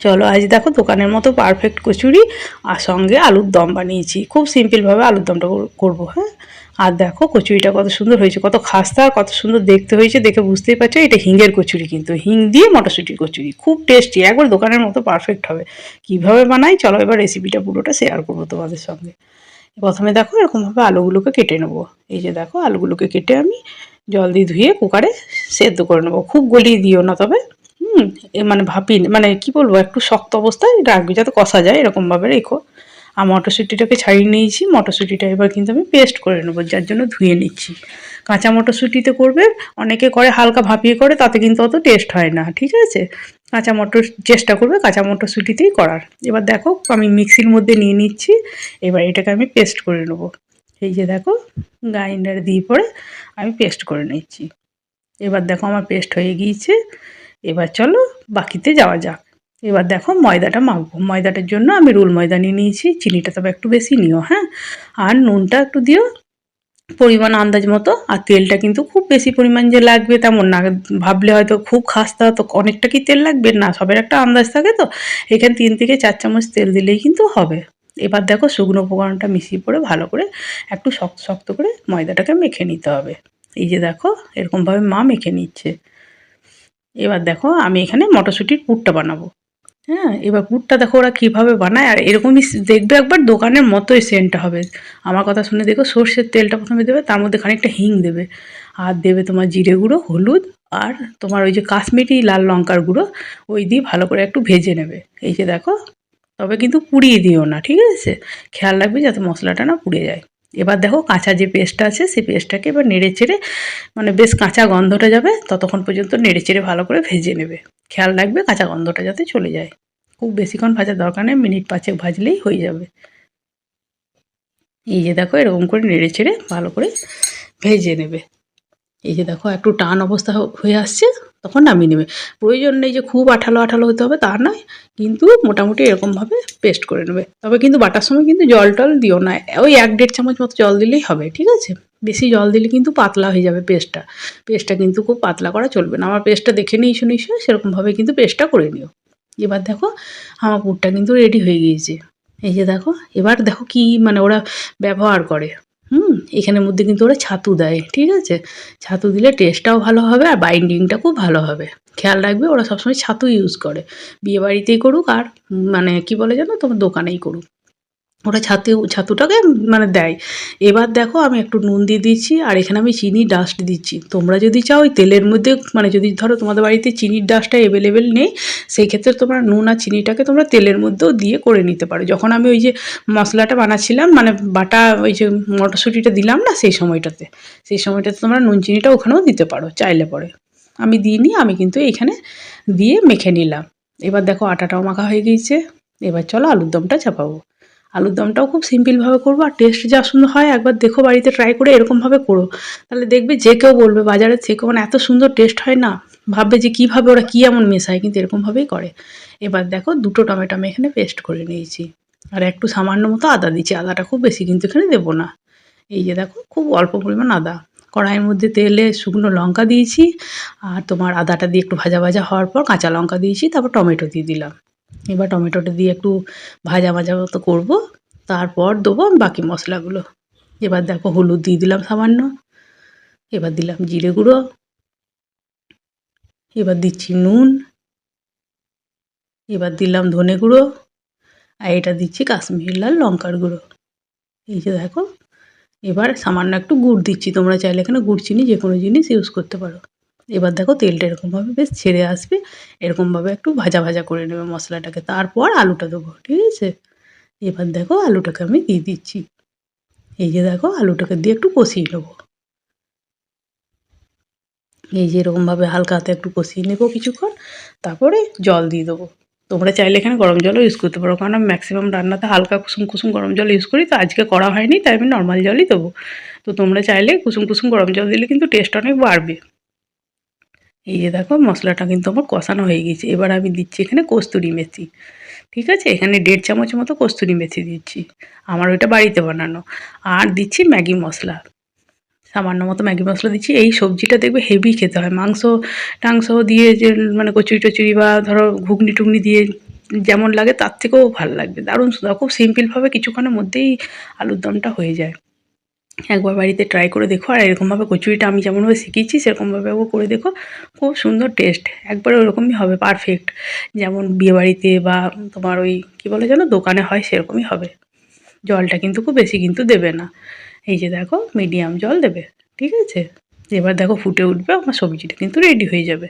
চলো আজ দেখো দোকানের মতো পারফেক্ট কচুরি আর সঙ্গে আলুর দম বানিয়েছি। খুব সিম্পলভাবে আলুর দমটা করবো। হ্যাঁ, আর দেখো কচুরিটা কত সুন্দর হয়েছে, কত খাস্তা আর কত সুন্দর দেখতে হয়েছে। দেখে বুঝতেই পারছো এটা হিঙের কচুরি, কিন্তু হিং দিয়ে মটরশুঁটির কচুরি খুব টেস্টি, একবার দোকানের মতো পারফেক্ট হবে। কিভাবে বানাই চলো এবার রেসিপিটা পুরোটা শেয়ার করবো তোমাদের সঙ্গে। প্রথমে দেখো এরকমভাবে আলুগুলোকে কেটে নেবো। এই যে দেখো আলুগুলোকে কেটে আমি জল দিয়ে ধুয়ে কুকারে সেদ্ধ করে নেবো। খুব গলিয়ে দিও না তবে, মানে ভাপি মানে কি বলবো, একটু শক্ত অবস্থায় রাখবি যাতে কষা যায়, এরকমভাবে রেখো। আর মটরশুঁটিটাকে ছাড়িয়ে নিয়েছি, মটরশুঁটিটা এবার কিন্তু আমি পেস্ট করে নেবো, যার জন্য ধুয়ে নিচ্ছি। কাঁচা মটরশুঁটিতে করবে, অনেকে করে হালকা ভাপিয়ে করে, তাতে কিন্তু অত টেস্ট হয় না, ঠিক আছে। কাঁচা মটর চেষ্টা করবে কাঁচা মটরশুঁটিতেই করার। এবার দেখো আমি মিক্সির মধ্যে নিয়ে নিচ্ছি, এবার এটাকে আমি পেস্ট করে নেবো। এই যে দেখো গ্রাইন্ডার দিয়ে পরে আমি পেস্ট করে নিচ্ছি। এবার দেখো আমার পেস্ট হয়ে গিয়েছে। এবার চলো বাকিতে যাওয়া যাক। এবার দেখো ময়দাটা মাখবো। ময়দাটার জন্য আমি রোল ময়দা নিয়ে নিয়েছি, চিনিটা তবে একটু বেশি নিও, হ্যাঁ। আর নুনটা একটু দিও পরিমাণ আন্দাজ মতো। আর তেলটা কিন্তু খুব বেশি পরিমাণ যে লাগবে তেমন না, ভাবলে হয়তো খুব খাস্তা তো অনেকটা কি তেল লাগবে, না সবের একটা আন্দাজ থাকে তো। এখানে 3 থেকে 4 চামচ তেল দিলেই কিন্তু হবে। এবার দেখো শুকনো উপকরণটা মিশিয়ে পরে ভালো করে একটু শক্ত শক্ত করে ময়দাটাকে মেখে নিতে হবে। এই যে দেখো এরকমভাবে মা মেখে নিচ্ছে। এবার দেখো আমি এখানে মটরশুঁটির পুরটা বানাবো। হ্যাঁ, এবার পুরটা দেখো ওরা কীভাবে বানায়, আর এরকমই দেখবে একবার দোকানের মতোই সেন্টটা হবে। আমার কথা শুনে দেখো, সর্ষের তেলটা প্রথমে দেবে, তার মধ্যে খানিকটা হিং দেবে, আর দেবে তোমার জিরে গুঁড়ো, হলুদ, আর তোমার ওই যে কাশ্মীরি লাল লঙ্কার গুঁড়ো, ওই দিয়ে ভালো করে একটু ভেজে নেবে। এই যে দেখো, তবে কিন্তু পুড়িয়ে দিও না, ঠিক আছে। খেয়াল রাখবে যাতে মশলাটা না পুড়ে যায়। এবার দেখো কাঁচা যে পেস্টটা আছে সেই পেস্টটাকে এবার নেড়ে চেড়ে, মানে বেশ কাঁচা গন্ধটা যাবে ততক্ষণ পর্যন্ত নেড়ে চেড়ে ভালো করে ভেজে নেবে। খেয়াল রাখবে কাঁচা গন্ধটা যাতে চলে যায়। খুব বেশিক্ষণ ভাজার দরকার নেই, মিনিট 5 ভাজলেই হয়ে যাবে। এই যে দেখো এরকম করে নেড়ে চেড়ে ভালো করে ভেজে নেবে। এই যে দেখো একটু টান অবস্থা হয়ে আসছে, তখন নামিয়ে নেবে। প্রয়োজন নেই যে খুব আঠালো আঠালো হতে হবে তা নয়, কিন্তু মোটামুটি এরকমভাবে পেস্ট করে নেবে। তবে কিন্তু বাটার সময় কিন্তু জল টল দিও না, ওই 1-1.5 চামচ মতো জল দিলেই হবে, ঠিক আছে। বেশি জল দিলে কিন্তু পাতলা হয়ে যাবে পেস্টটা। পেস্টটা কিন্তু খুব পাতলা করা চলবে না। আমার পেস্টটা দেখে নিয়েছো নিশ্চয়ই, সেরকমভাবে কিন্তু পেস্টটা করে নিও। এবার দেখো আমার পুরটা কিন্তু রেডি হয়ে গিয়েছে। এই যে দেখো, এবার দেখো কি মানে ওরা ব্যবহার করে। এখানের মধ্যে কিন্তু ওরা ছাতু দেয়, ঠিক আছে। ছাতু দিলে টেস্টটাও ভালো হবে আর বাইন্ডিংটা খুব ভালো হবে। খেয়াল রাখবে ওরা সবসময় ছাতু ইউজ করে, বিয়েবাড়িতেই করুক আর মানে কি বলে জানো, তোমার দোকানেই করুক, ওরা ছাতুটাকে মানে দেয়। এবার দেখো আমি একটু নুন দিয়ে দিচ্ছি, আর এখানে আমি চিনি ডাস্ট দিচ্ছি। তোমরা যদি চাও ওই তেলের মধ্যে, মানে যদি ধরো তোমাদের বাড়িতে চিনির ডাস্টটা অ্যাভেলেবেল নেই, সেই ক্ষেত্রে তোমরা নুন আর চিনিটাকে তোমরা তেলের মধ্যেও দিয়ে করে নিতে পারো। যখন আমি ওই যে মশলাটা বানাচ্ছিলাম, মানে বাটা ওই যে মটরশুঁটিটা দিলাম না, সেই সময়টাতে তোমরা নুন চিনিটা ওখানেও দিতে পারো চাইলে পরে। আমি দিইনি, আমি কিন্তু এইখানে দিয়ে মেখে নিলাম। এবার দেখো আটাটাও মাখা হয়ে গিয়েছে। এবার চলো আলুর দমটা চাপাবো। আলুর দমটাও খুব সিম্পলভাবে করবো, আর টেস্ট যা সুন্দর হয় একবার দেখো বাড়িতে ট্রাই করে এরকমভাবে করো। তাহলে দেখবে যে কেউ বলবে বাজারের থেকে মানে এত সুন্দর টেস্ট হয় না, ভাববে যে কীভাবে ওরা কী এমন মেশায়, কিন্তু এরকমভাবেই করে। এবার দেখো 2টো টমেটো আমি এখানে পেস্ট করে নিয়েছি, আর একটু সামান্য মতো আদা দিচ্ছি। আদাটা খুব বেশি কিন্তু এখানে দেবো না। এই যে দেখো খুব অল্প পরিমাণ আদা। কড়াইয়ের মধ্যে তেলে শুকনো লঙ্কা দিয়েছি, আর তোমার আদাটা দিয়ে একটু ভাজা ভাজা হওয়ার পর কাঁচা লঙ্কা দিয়েছি, তারপর টমেটো দিয়ে দিলাম। এবার টমেটোটা দিয়ে একটু ভাজা ভাজা মতো করবো, তারপর দেবো বাকি মশলাগুলো। এবার দেখো হলুদ দিয়ে দিলাম সামান্য, এবার দিলাম জিরে গুঁড়ো, এবার দিচ্ছি নুন, এবার দিলাম ধনে গুঁড়ো, আর এটা দিচ্ছি কাশ্মীরি লাল লঙ্কার গুঁড়ো। এই যে দেখো, এবার সামান্য একটু গুড় দিচ্ছি, তোমরা চাইলে এখানে গুড় চিনি যে কোনো জিনিস ইউজ করতে পারো। এবার দেখো তেলটা এরকমভাবে বেশ ছেড়ে আসবে, এরকমভাবে একটু ভাজা ভাজা করে নেবে মশলাটাকে, তারপর আলুটা দেবো, ঠিক আছে। এবার দেখো আলুটাকে আমি দিয়ে দিচ্ছি। এই যে দেখো আলুটাকে দিয়ে একটু কষিয়ে নেবো। এই যে এরকমভাবে হালকা হাতে একটু কষিয়ে নেবো কিছুক্ষণ, তারপরে জল দিয়ে দেবো। তোমরা চাইলে এখানে গরম জলও ইউজ করতে পারো, কারণ আমি ম্যাক্সিমাম রান্নাতে হালকা কুসুম কুসুম গরম জল ইউজ করি, তো আজকে করা হয়নি তাই আমি নর্মাল জলই দেবো। তো তোমরা চাইলে কুসুম কুসুম গরম জল দিলে কিন্তু টেস্ট অনেক বাড়বে। এই যে দেখো মশলাটা কিন্তু আমার কষানো হয়ে গেছে। এবার আমি দিচ্ছি এখানে কস্তুরি মেথি, ঠিক আছে। এখানে 1.5 চামচ মতো কস্তুরি মেথি দিচ্ছি, আমার ওইটা বাড়িতে বানানো। আর দিচ্ছি ম্যাগি মশলা, সামান্য মতো ম্যাগি মশলা দিচ্ছি। এই সবজিটা দেখবে হেভি খেতে হয়, মাংস টাংস দিয়ে যে মানে কচুরি টচুরি বা ধরো ঘুগনি টুগনি দিয়ে যেমন লাগে তার থেকেও ভালো লাগবে, দারুণ সুন্দর, খুব সিম্পলভাবে কিছুক্ষণের মধ্যেই আলুর দমটা হয়ে যায়। একবার বাড়িতে ট্রাই করে দেখো, আর এরকমভাবে কচুরিটা আমি যেমনভাবে শিখিয়েছি সেরকমভাবেও করে দেখো, খুব সুন্দর টেস্ট, একবারে ওরকমই হবে পারফেক্ট, যেমন বিয়েবাড়িতে বা তোমার ওই কী বলে যেন দোকানে হয় সেরকমই হবে। জলটা কিন্তু খুব বেশি কিন্তু দেবে না, এই যে দেখো মিডিয়াম জল দেবে, ঠিক আছে। এবার দেখো ফুটে উঠবে, আমার সবজিটা কিন্তু রেডি হয়ে যাবে।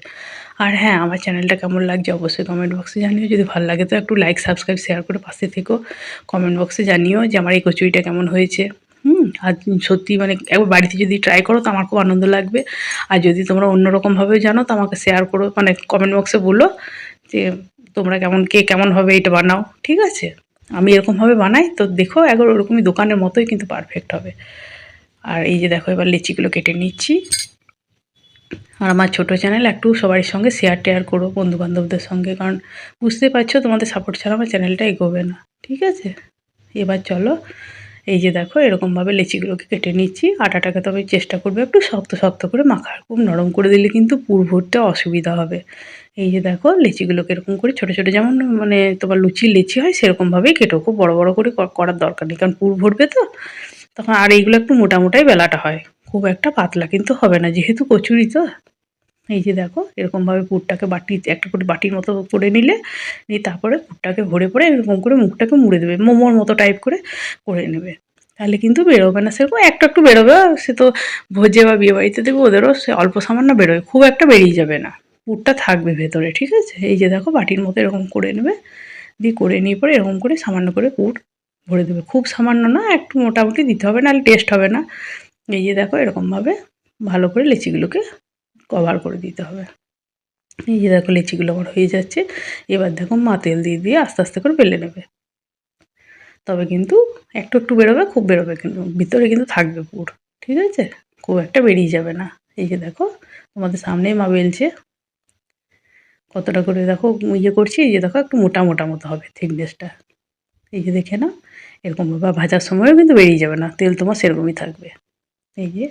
আর হ্যাঁ, আমার চ্যানেলটা কেমন লাগছে অবশ্যই কমেন্ট বক্সে জানিও, যদি ভালো লাগে তো একটু লাইক সাবস্ক্রাইব শেয়ার করে পাশে থেকো, কমেন্ট বক্সে জানিও যে আমার এই কচুরিটা কেমন হয়েছে। আর সত্যি মানে একবার বাড়িতে যদি ট্রাই করো তো আমার খুব আনন্দ লাগবে। আর যদি তোমরা অন্যরকমভাবে জানো তো আমাকে শেয়ার করো, মানে কমেন্ট বক্সে বলো যে তোমরা কে কেমনভাবে এটা বানাও, ঠিক আছে। আমি এরকমভাবে বানাই তো দেখো, একবার ওরকমই দোকানের মতোই কিন্তু পারফেক্ট হবে। আর এই যে দেখো এবার লিচিগুলো কেটে নিচ্ছি। আর আমার ছোটো চ্যানেল একটু সবার সঙ্গে শেয়ার করো বন্ধুবান্ধবদের সঙ্গে, কারণ বুঝতে পারছো তোমাদের সাপোর্ট ছাড়া আমার চ্যানেলটা এগোবে না, ঠিক আছে। এবার চলো, এই যে দেখো এরকমভাবে লিচিগুলোকে কেটে নিচ্ছি। আটাটাকে তবে চেষ্টা করবে একটু শক্ত শক্ত করে মাখার, খুব নরম করে দিলে কিন্তু পুর ভরতে অসুবিধা হবে। এই যে দেখো লিচিগুলোকে এরকম করে ছোটো ছোটো, যেমন মানে তোমার লুচির লিচি হয় সেরকমভাবেই কেটো, খুব বড় বড় করে করার দরকার নেই, কারণ পুর ভরবে তো তখন। আর এইগুলো একটু মোটা মোটাই বেলাটা হয়, খুব একটা পাতলা কিন্তু হবে না যেহেতু কচুরি তো। এই যে দেখো এরকমভাবে পুরটাকে একটা করে বাটির মতো করে নিলে, নিয়ে তারপরে পুরটাকে ভরে পরে এরকম করে মুখটাকে মুড়ে দেবে, মোমোর মতো টাইপ করে নেবে, তাহলে কিন্তু বেরোবে না সেরকম, একটু একটু বেরোবে, সে তো ভোজে বা বিয়েবাড়িতে দেখবে ওদেরও সে অল্প সামান্য বেরোয়, খুব একটা বেরিয়ে যাবে না, পুরটা থাকবে ভেতরে, ঠিক আছে। এই যে দেখো বাটির মতো এরকম করে নেবে, দিয়ে করে নিয়ে পরে এরকম করে সামান্য করে পুর ভরে দেবে, খুব সামান্য না, একটু মোটামুটি দিতে হবে, নাহলে টেস্ট হবে না। এই যে দেখো এরকমভাবে ভালো করে লিচিগুলোকে কভার করে দিতে হবে। এই যে দেখো লিচিগুলো আমার হয়ে যাচ্ছে। এবার দেখো মা তেল দিয়ে দিয়ে আস্তে আস্তে করে বেলে নেবে, তবে কিন্তু একটু একটু বেরোবে, খুব বেরোবে কিন্তু ভিতরে কিন্তু থাকবে পুর, ঠিক আছে, খুব একটা বেরিয়ে যাবে না। এই যে দেখো তোমাদের সামনেই মা বেলছে, কতটা করে দেখো ইয়ে করছি, এই যে দেখো একটু মোটা মোটা মতো হবে থিকনেসটা, এই যে দেখে নাও এরকমভাবে, ভাজার সময়ও কিন্তু বেরিয়ে যাবে না, তেল তোমার সেরকমই থাকবে। এই যে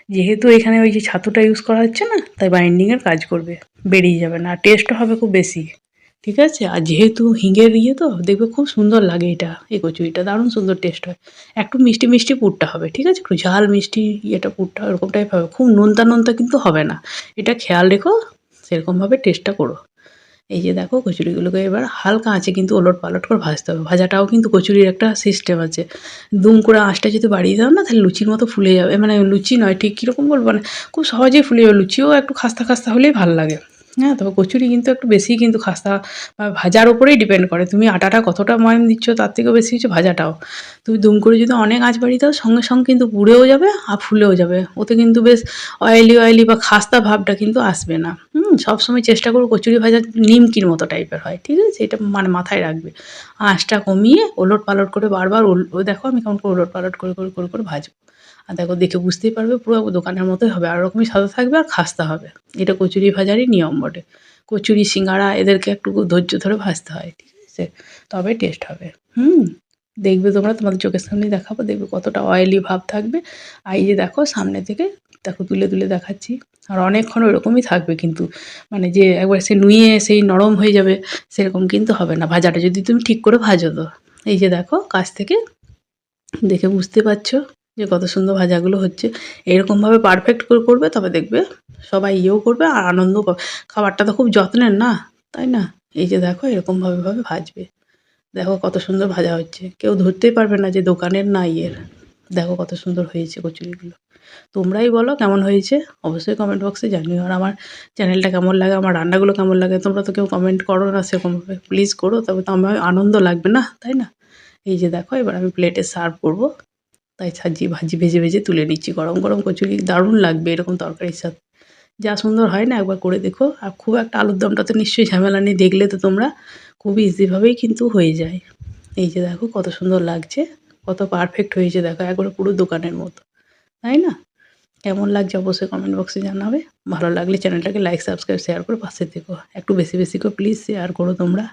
যেহেতু এখানে ওই যে ছাতুটা ইউজ করা হচ্ছে না, তাই বাইন্ডিংয়ের কাজ করবে, বেরিয়ে যাবে না, আর টেস্টও হবে খুব বেশি, ঠিক আছে। আর যেহেতু হিঙের ইয়ে তো দেখবে খুব সুন্দর লাগে, এটা এই কচুরিটা দারুণ সুন্দর টেস্ট হয়। একটু মিষ্টি মিষ্টি পুরটা হবে, ঠিক আছে, একটু ঝাল মিষ্টি ইয়েটা পুরটা এরকম টাইপ হবে, খুব নোনতা নোনতা কিন্তু হবে না, এটা খেয়াল রেখো, সেরকমভাবে টেস্টটা করো। এই যে দেখো কচুরিগুলোকে এবার হালকা আঁচে কিন্তু ওলট পালট করে ভাজতে হবে, ভাজাটাও কিন্তু কচুরির একটা সিস্টেম আছে, দুম করে আঁচটা যদি বাড়িয়ে দাও না তাহলে লুচির মতো ফুলে যাবে, মানে লুচি নয় ঠিক কীরকম বলবো, মানে খুব সহজেই ফুলে যাবে, লুচিও একটু খাস্তা খাস্তা হলেই ভালো লাগে। হ্যাঁ, তবে কচুরি কিন্তু একটু বেশিই কিন্তু খাস্তা বা ভাজার ওপরেই ডিপেন্ড করে, তুমি আটাটা কতটা ময়াম দিচ্ছ তার থেকেও বেশি হচ্ছে ভাজাটাও। তুমি দুম করে যদি অনেক আঁচ বাড়িয়ে দাও সঙ্গে সঙ্গে কিন্তু পুড়েও যাবে আর ফুলেও যাবে, ওতে কিন্তু বেশ অয়েলি বা খাস্তা ভাবটা কিন্তু আসবে না। সবসময় চেষ্টা করো কচুরি ভাজা নিমকির মতো টাইপের হয়, ঠিক আছে, এটা মানে মাথায় রাখবে। আঁচটা কমিয়ে ওলট পালট করে বারবার ও দেখো আমি কেমন করে ওলট পালট করে ভাজবো। আর দেখো দেখে বুঝতেই পারবে পুরো দোকানের মতোই হবে, আর ওরকমই সাদা থাকবে আর খাস্তা হবে, এটা কচুরি ভাজারই নিয়ম বটে। কচুরি সিঙ্গাড়া এদেরকে একটু ধৈর্য ধরে ভাজতে হয়, ঠিক আছে, তবে টেস্ট হবে। দেখবে তোমরা, তোমাদের চোখের সামনেই দেখাবো, দেখবে কতটা অয়েলি ভাব থাকবে। আর এই যে দেখো সামনে থেকে দেখো তুলে তুলে দেখাচ্ছি, আর অনেকক্ষণ ওরকমই থাকবে কিন্তু, মানে যে একবার সে নুয়ে সেই নরম হয়ে যাবে সেরকম কিন্তু হবে না, ভাজাটা যদি তুমি ঠিক করে ভাজো তো। এই যে দেখো কাছ থেকে দেখে বুঝতে পারছো যে কত সুন্দর ভাজাগুলো হচ্ছে, এরকমভাবে পারফেক্ট করে করবে তবে দেখবে সবাই ইয়েও করবে আর আনন্দ খাবারটা তো খুব যত্নের না, তাই না। এই যে দেখো এরকমভাবে ভাজবে, দেখো কত সুন্দর ভাজা হচ্ছে, কেউ ধরতেই পারবে না যে দোকানের না ইয়ের। দেখো কত সুন্দর হয়েছে কচুরিগুলো, তোমরাই বলো কেমন হয়েছে, অবশ্যই কমেন্ট বক্সে জানিও। আর আমার চ্যানেলটা কেমন লাগে, আমার রান্নাগুলো কেমন লাগে, তোমরা তো কেউ কমেন্ট করো না সেরকমভাবে, প্লিজ করো, তবে তো আমার আনন্দ লাগবে না, তাই না। এই যে দেখো এবার আমি প্লেটে সার্ভ করব, তাই সাজিয়ে ভাজি ভেজে ভেজে তুলে নিচ্ছি, গরম গরম কচুরি দারুণ লাগবে এরকম তরকারির সাথে, যা সুন্দর হয় না একবার করে দেখো। আর খুব একটা আলুর দমটা তো নিশ্চয়ই ঝামেলা নেই, দেখলে তো তোমরা খুব ইজিভাবেই কিন্তু হয়ে যায়। এই যে দেখো কত সুন্দর লাগছে, কত পারফেক্ট হয়েছে দেখো, একবারে পুরো দোকানের মতো, তাই না। কেমন লাগছে অবশ্যই কমেন্ট বক্সে জানাবে, ভালো লাগলে চ্যানেলটাকে লাইক সাবস্ক্রাইব শেয়ার করে পাশে থেকো, একটু বেশি বেশি করে প্লিজ শেয়ার করো তোমরা।